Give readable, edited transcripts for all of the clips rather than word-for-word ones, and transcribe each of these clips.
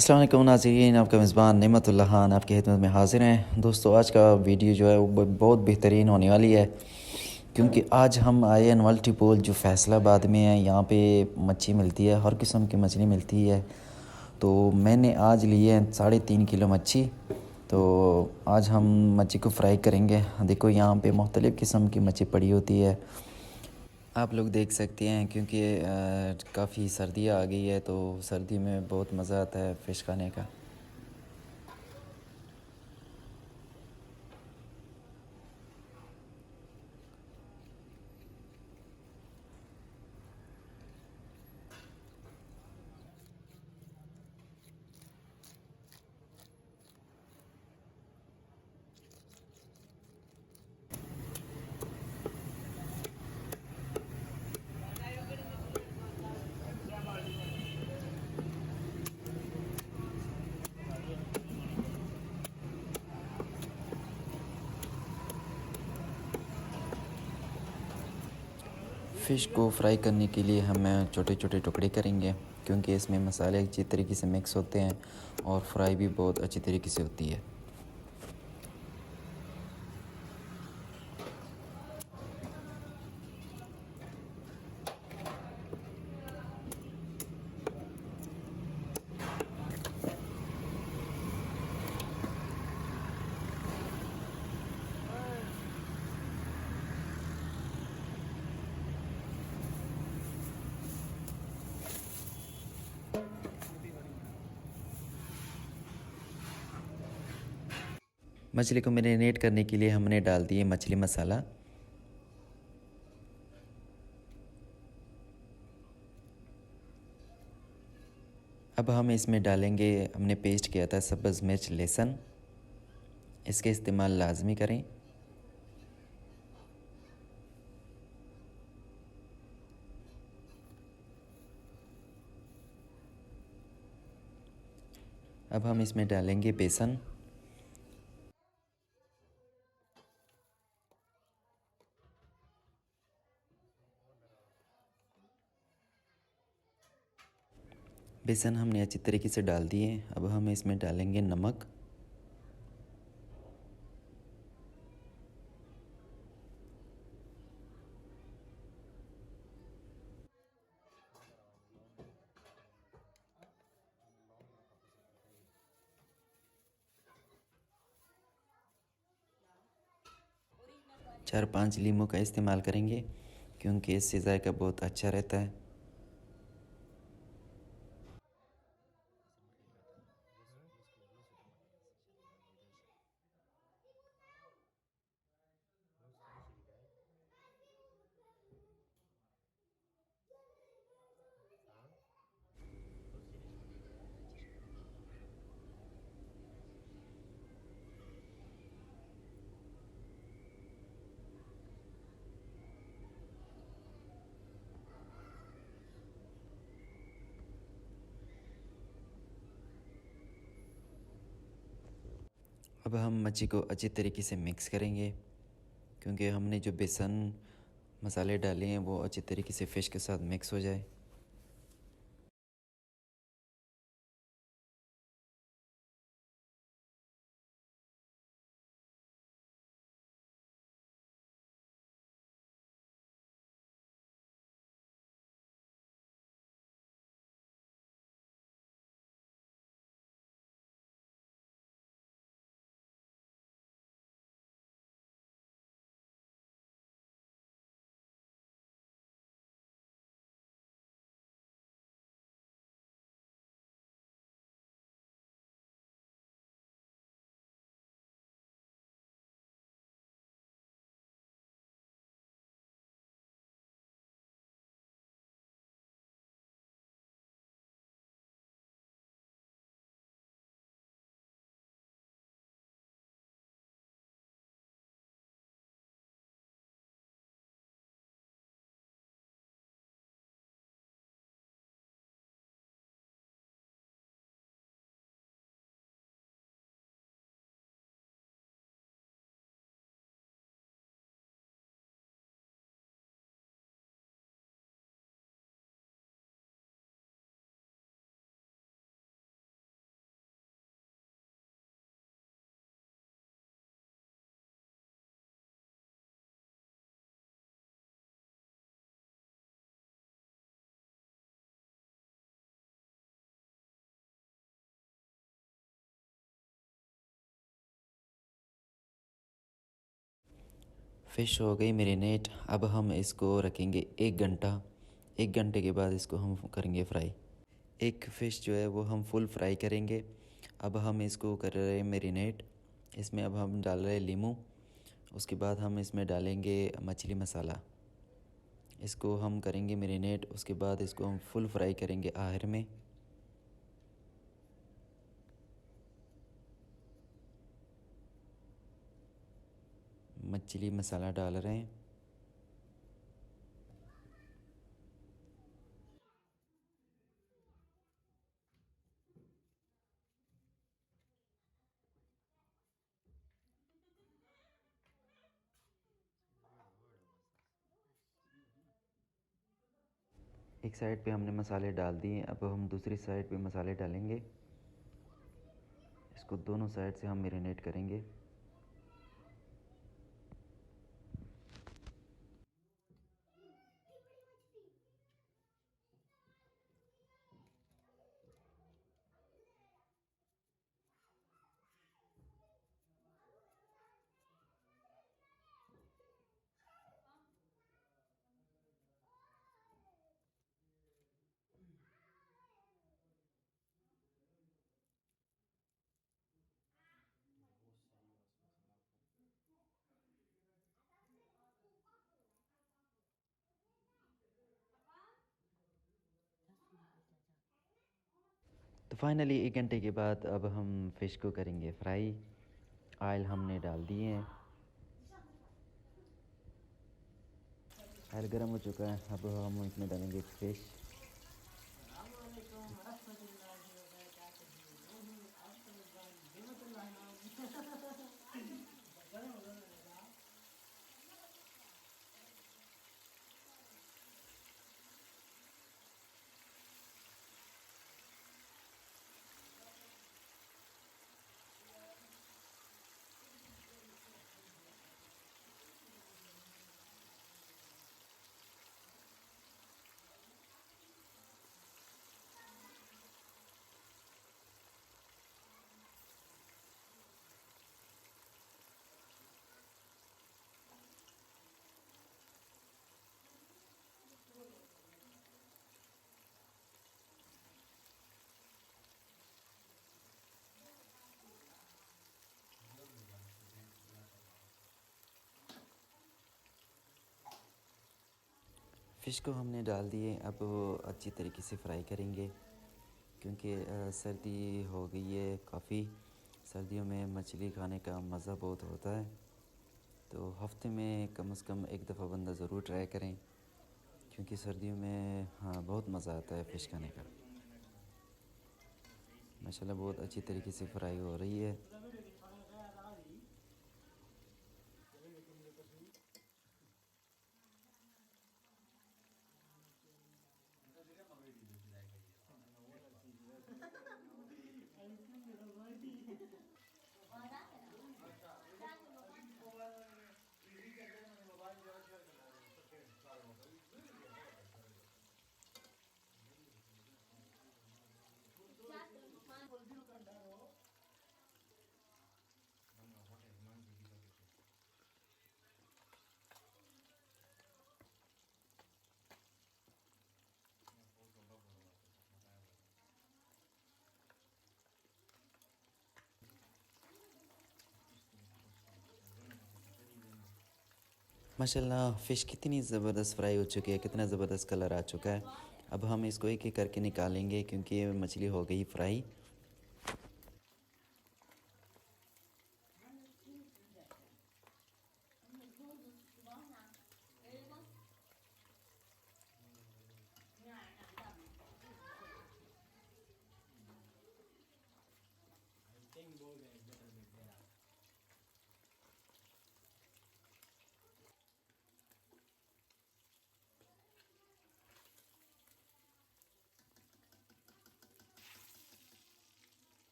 अस्सलाम वालेकुम नाज़रीन, आपका मेज़बान नेमतुल्लाह खान आपकी खिदमत में हाज़िर हैं। दोस्तों, आज का वीडियो जो है वो बहुत बेहतरीन होने वाली है, क्योंकि आज हम आए हैं नवल्टी पोल जो फैसलाबाद में है। यहाँ पे मच्छी मिलती है, हर किस्म की मछली मिलती है। तो मैंने आज लिए हैं 3.5 किलो मच्छी। तो आज हम मच्छी को फ्राई करेंगे। देखो, यहाँ पे मुख्तलिफ़ किस्म की मच्छी पड़ी होती है, आप लोग देख सकते हैं, क्योंकि काफ़ी सर्दी आ गई है तो सर्दी में बहुत मज़ा आता है फ़िश खाने का। फ़िश को फ्राई करने के लिए हम छोटे छोटे टुकड़े करेंगे, क्योंकि इसमें मसाले अच्छी तरीके से मिक्स होते हैं और फ्राई भी बहुत अच्छी तरीके से होती है। मछली को मैरिनेट करने के लिए हमने डाल दिए मछली मसाला। अब हम इसमें डालेंगे, हमने पेस्ट किया था सब्ज़ मिर्च लहसुन, इसके इस्तेमाल लाजमी करें। अब हम इसमें डालेंगे बेसन। बेसन हमने अच्छी तरीके से डाल दिए। अब हम इसमें डालेंगे नमक। चार पांच लीमू का इस्तेमाल करेंगे, क्योंकि इससे जायका बहुत अच्छा रहता है। अब हम मच्छी को अच्छी तरीके से मिक्स करेंगे, क्योंकि हमने जो बेसन मसाले डाले हैं वो अच्छी तरीके से फ़िश के साथ मिक्स हो जाए। फ़िश हो गई मैरिनेट। अब हम इसको रखेंगे 1 घंटा। 1 घंटे के बाद इसको हम करेंगे फ्राई। एक फ़िश जो है वो हम फुल फ्राई करेंगे। अब हम इसको कर रहे हैं मैरिनेट। इसमें अब हम डाल रहे हैं नींबू। उसके बाद हम इसमें डालेंगे मछली मसाला। इसको हम करेंगे मैरिनेट। उसके बाद इसको हम फुल फ्राई करेंगे आखिर में। मछली मसाला डाल रहे हैं। एक साइड पे हमने मसाले डाल दिए। अब हम दूसरी साइड पे मसाले डालेंगे। इसको दोनों साइड से हम मैरिनेट करेंगे। तो फाइनली 1 घंटे के बाद अब हम फ़िश को करेंगे फ्राई। ऑयल हमने डाल दिए हैं। ऑयल गर्म हो चुका है। अब हम इसमें डालेंगे फ़िश। फ़िश को हमने डाल दिए। अब अच्छी तरीके से फ्राई करेंगे क्योंकि सर्दी हो गई है काफ़ी। सर्दियों में मछली खाने का मज़ा बहुत होता है। तो हफ्ते में कम से कम एक दफ़ा बंदा ज़रूर ट्राई करें क्योंकि सर्दियों में हाँ बहुत मज़ा आता है फ़िश खाने का। माशाल्लाह बहुत अच्छी तरीके से फ्राई हो रही है। माशाल्लाह फ़िश कितनी ज़बरदस्त फ्राई हो चुकी है, कितना ज़बरदस्त कलर आ चुका है। अब हम इसको एक एक करके निकालेंगे क्योंकि ये मछली हो गई फ्राई।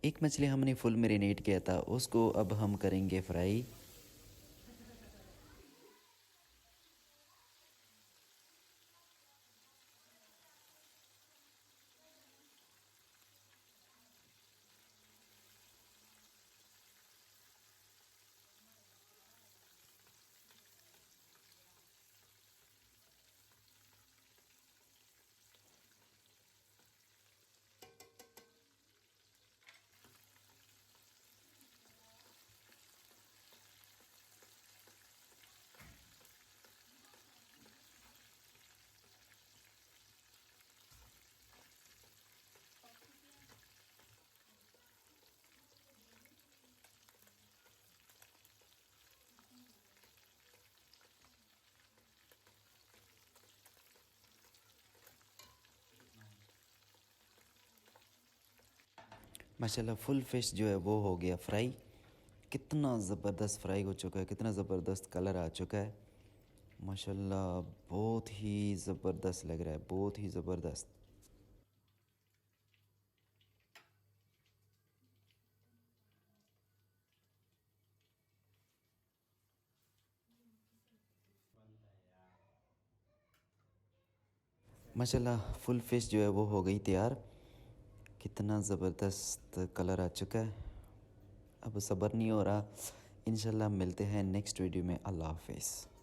एक मछली हमने फुल मैरिनेट किया था, उसको अब हम करेंगे फ्राई। माशाल्लाह फुल फ़िश जो है वो हो गया फ्राई। कितना ज़बरदस्त फ्राई हो चुका है, कितना ज़बरदस्त कलर आ चुका है। माशाल्लाह बहुत ही ज़बरदस्त लग रहा है, बहुत ही ज़बरदस्त। माशाल्लाह फुल फ़िश जो है वो हो गई तैयार। कितना ज़बरदस्त कलर आ चुका है। अब सब्र नहीं हो रहा। इंशाल्लाह मिलते हैं नेक्स्ट वीडियो में। अल्लाह हाफ़िज़।